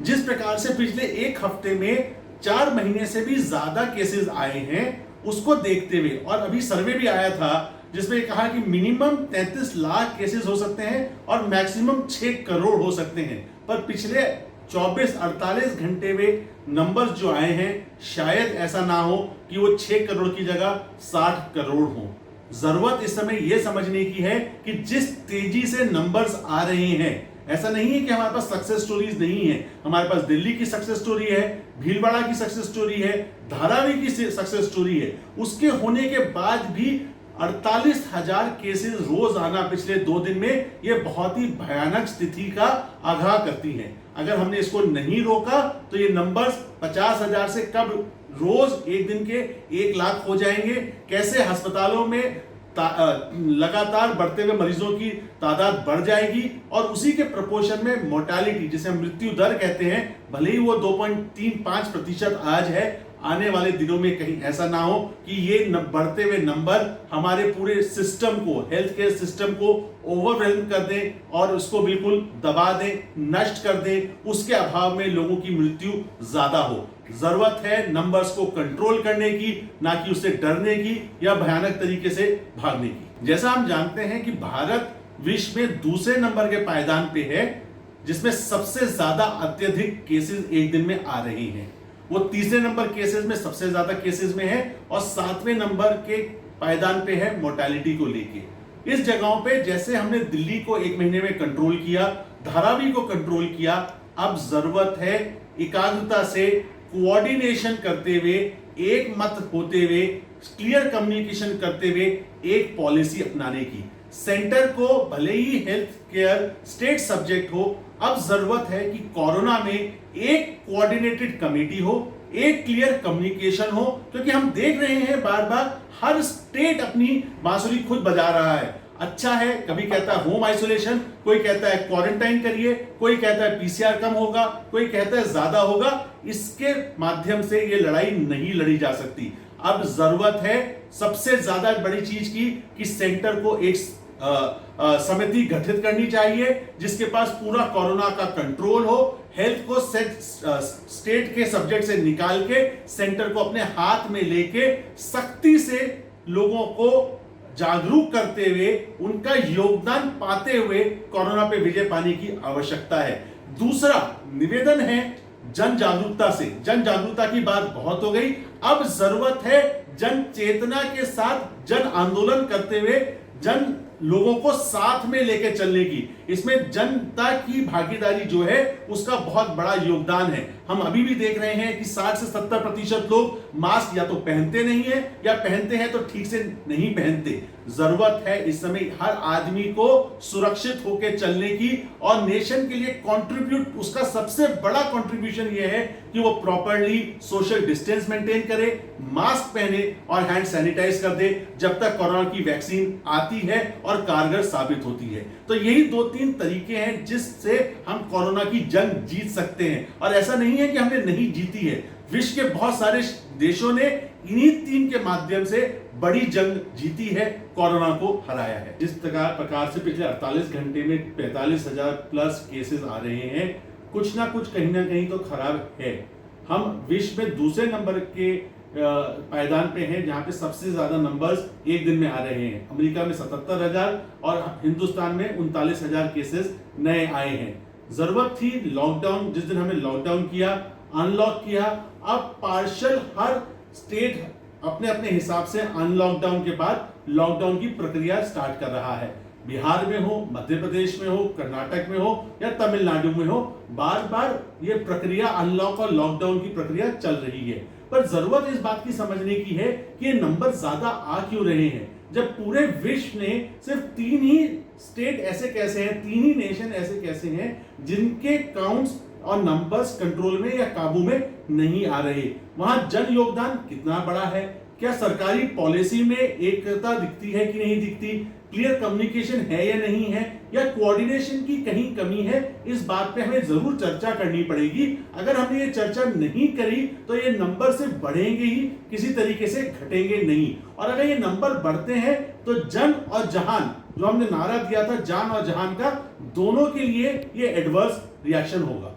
जिस प्रकार से पिछले एक हफ्ते में 4 महीने से भी ज्यादा केसेस आए हैं उसको देखते हुए, और अभी सर्वे भी आया था जिसमें कहा कि मिनिमम 33 लाख केसेस हो सकते हैं और मैक्सिमम 6 करोड़ हो सकते हैं, पर पिछले 24-48 घंटे में नंबर्स जो आए हैं शायद ऐसा ना हो कि वो 6 करोड़ की जगह 60 करोड़ हो। जरूरत इस समय यह समझने की है कि जिस तेजी से नंबर्स आ रहे हैं, ऐसा नहीं है कि हमारे पास सक्सेस स्टोरीज नहीं है। हमारे पास दिल्ली की सक्सेस स्टोरी है, भीलवाड़ा की सक्सेस स्टोरी है, धारावी की सक्सेस स्टोरी है। उसके होने के बाद भी 48,000 केसेस रोज आना पिछले 2 दिन में यह बहुत ही भयानक स्थिति का आगाह करती है। अगर हमने इसको नहीं रोका तो ये नंबर्स 50,000 से कब रोज एक दिन के 1 लाख हो जाएंगे। कैसे अस्पतालों में लगातार बढ़ते हुए मरीजों की तादाद बढ़ जाएगी और उसी के प्रोपोर्शन में मोर्टालिटी, जिसे हम मृत्यु दर कहते हैं, भले ही वो 2.35% आज है, आने वाले दिनों में कहीं ऐसा ना हो कि ये बढ़ते हुए नंबर हमारे पूरे सिस्टम को, हेल्थ केयर सिस्टम को ओवरवेल्म कर दें और उसको बिल्कुल दबा दें, नष्ट कर दें। उसके अभाव में लोगों की मृत्यु ज्यादा हो। जरूरत है नंबर्स को कंट्रोल करने की, ना कि उससे डरने की या भयानक तरीके से भागने की। जैसा हम जानते हैं कि भारत विश्व में दूसरे नंबर के पायदान पे है जिसमें सबसे ज्यादा अत्यधिक केसेस एक दिन में आ रहे हैं। वो तीसरे नंबर केसेस में सबसे ज्यादा केसेस में है और 7वें नंबर के पायदान पे है मोर्टेलिटी को लेके। इस जगहों पे जैसे हमने दिल्ली को 1 महीने में कंट्रोल किया, धारावी को कंट्रोल किया, अब जरूरत है एकाग्रता से कोऑर्डिनेशन करते हुए, एक मत होते हुए, क्लियर कम्युनिकेशन करते हुए एक पॉलिसी अपनाने की। सेंटर को भले ही हेल्थ केयर स्टेट सब्जेक्ट हो, अब जरूरत है कि कोरोना में एक कोऑर्डिनेटेड कमेटी हो, एक क्लियर कम्युनिकेशन हो, क्योंकि हम देख रहे हैं बार बार हर स्टेट अपनी बांसुरी खुद बजा रहा है। अच्छा है, कभी कहता है होम आइसोलेशन, कोई कहता है क्वारंटाइन करिए, कोई कहता है पीसीआर कम होगा, कोई कहता है ज्यादा होगा। इसके माध्यम से ये लड़ाई नहीं लड़ी जा सकती। अब जरूरत है सबसे ज्यादा बड़ी चीज की कि सेंटर को एक समिति गठित करनी चाहिए जिसके पास पूरा कोरोना का कंट्रोल हो। हेल्थ को स्टेट के सब्जेक्ट से निकाल के सेंटर को अपने हाथ में लेके सख्ती से लोगों को जागरूक करते हुए, उनका योगदान पाते हुए कोरोना पे विजय पाने की आवश्यकता है। दूसरा निवेदन है जन जागरूकता से। जन जागरूकता की बात बहुत हो गई, अब जरूरत है जन चेतना के साथ जन आंदोलन करते हुए जन लोगों को साथ में लेकर चलने की। इसमें जनता की भागीदारी जो है उसका बहुत बड़ा योगदान है। हम अभी भी देख रहे हैं कि 60 से 70% लोग मास्क या तो पहनते नहीं है या पहनते हैं तो ठीक से नहीं पहनते। जरूरत है इस समय हर आदमी को सुरक्षित होकर चलने की और नेशन के लिए कंट्रीब्यूट, उसका सबसे बड़ा कंट्रीब्यूशन यह है कि वो प्रॉपर्ली सोशल डिस्टेंस मेंटेन करे, मास्क पहने और हैंड सैनिटाइज कर दे जब तक कोरोना की वैक्सीन आती है और कारगर साबित होती है। तो यही 2-3 तरीके हैं जिससे हम कोरोना की जंग जीत सकते हैं। और ऐसा नहीं है कि हमने नहीं जीती है, विश्व के बहुत सारे देशों ने इन्हीं 3 के माध्यम से बड़ी जंग जीती है, कोरोना को हराया है। जिस प्रकार से पिछले 48 घंटे में 45,000 प्लस केसेस आ रहे हैं, कुछ ना कुछ कहीं ना कहीं तो खराब है। हम विश्व में दूसरे नंबर के पायदान पे हैं जहां पे सबसे ज्यादा नंबर्स एक दिन में आ रहे हैं। अमेरिका में 77,000 और हिंदुस्तान में 39,000 केसेस नए आए हैं। जरूरत थी लॉकडाउन, जिस दिन हमने लॉकडाउन किया, अनलॉक किया, अब पार्शियल हर स्टेट अपने अपने हिसाब से अनलॉकडाउन के बाद लॉकडाउन की प्रक्रिया स्टार्ट कर रहा है। बिहार में हो, मध्य प्रदेश में हो, कर्नाटक में हो या तमिलनाडु में हो, बार बार ये प्रक्रिया अनलॉक और लॉकडाउन की प्रक्रिया चल रही है। पर जरूरत इस बात की समझने की है कि ये नंबर ज्यादा आ क्यों रहे हैं, जब पूरे विश्व ने सिर्फ 3 ही स्टेट ऐसे कैसे हैं, 3 ही नेशन ऐसे कैसे हैं जिनके काउंट्स और नंबर्स कंट्रोल में या काबू में नहीं आ रहे। वहां जन योगदान कितना बड़ा है, क्या सरकारी पॉलिसी में एकता दिखती है कि नहीं दिखती, क्लियर कम्युनिकेशन है या नहीं है, या कोऑर्डिनेशन की कहीं कमी है, इस बात पे हमें जरूर चर्चा करनी पड़ेगी। अगर हमने ये चर्चा नहीं करी तो ये नंबर सिर्फ बढ़ेंगे ही, किसी तरीके से घटेंगे नहीं। और अगर ये नंबर बढ़ते हैं तो जन और जहान, जो हमने नारा दिया था जान और जहान का, दोनों के लिए ये एडवर्स रिएक्शन होगा।